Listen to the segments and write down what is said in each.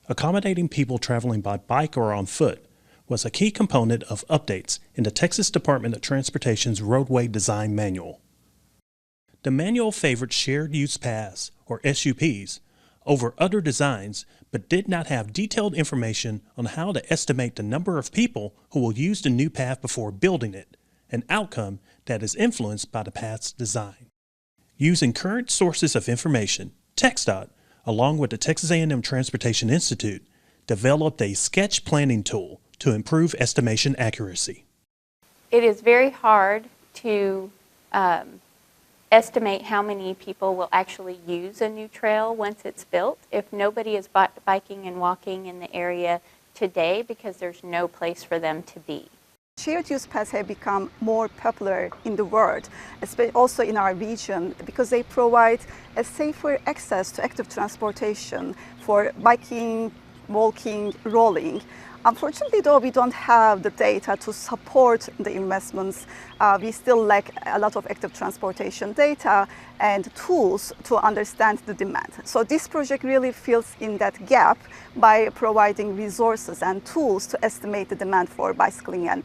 Accommodating people traveling by bike or on foot was a key component of updates in the Texas Department of Transportation's Roadway Design Manual. The manual favored shared use paths, or SUPs, over other designs, but did not have detailed information on how to estimate the number of people who will use the new path before building it, an outcome that is influenced by the path's design. Using current sources of information, TxDOT, along with the Texas A&M Transportation Institute, developed a sketch planning tool to improve estimation accuracy. It is very hard to estimate how many people will actually use a new trail once it's built if nobody is biking and walking in the area today because there's no place for them to be. Shared use paths have become more popular in the world, especially also in our region, because they provide a safer access to active transportation for biking, walking, rolling. Unfortunately, though, we don't have the data to support the investments. We still lack a lot of active transportation data and tools to understand the demand. So this project really fills in that gap by providing resources and tools to estimate the demand for bicycling and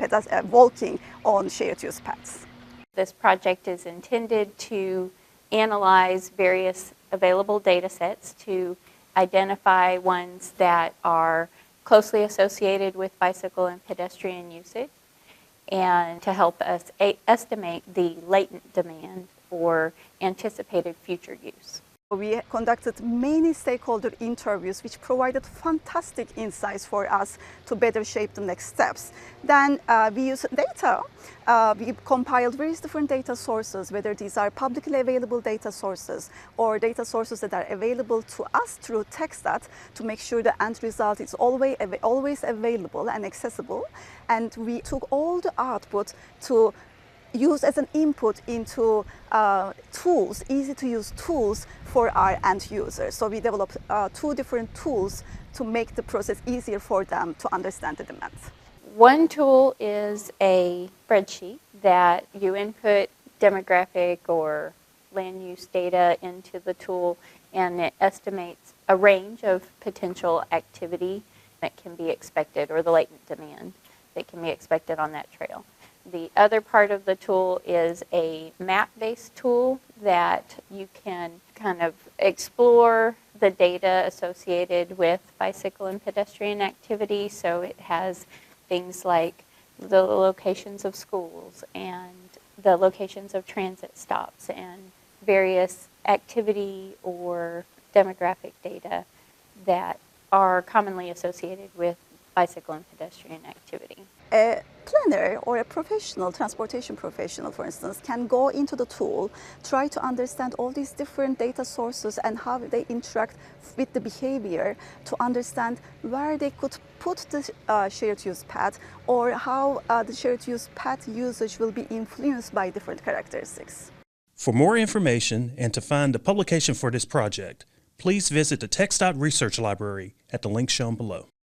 walking on shared use paths. This project is intended to analyze various available data sets to identify ones that are closely associated with bicycle and pedestrian usage, and to help us estimate the latent demand or anticipated future use. We conducted many stakeholder interviews which provided fantastic insights for us to better shape the next steps. Then we used data. We compiled various different data sources, whether these are publicly available data sources or data sources that are available to us through TxDOT to make sure the end result is always available and accessible. And we took all the output to use as an input into tools, easy to use tools for our end users. So we developed two different tools to make the process easier for them to understand the demands. One tool is a spreadsheet that you input demographic or land use data into the tool, and it estimates a range of potential activity that can be expected, or the latent demand that can be expected on that trail. The other part of the tool is a map-based tool that you can kind of explore the data associated with bicycle and pedestrian activity. So it has things like the locations of schools and the locations of transit stops and various activity or demographic data that are commonly associated with bicycle and pedestrian activity. A planner or a transportation professional, for instance, can go into the tool, try to understand all these different data sources and how they interact with the behavior to understand where they could put the shared use path or how the shared use path usage will be influenced by different characteristics. For more information and to find the publication for this project, please visit the TxDOT Research Library at the link shown below.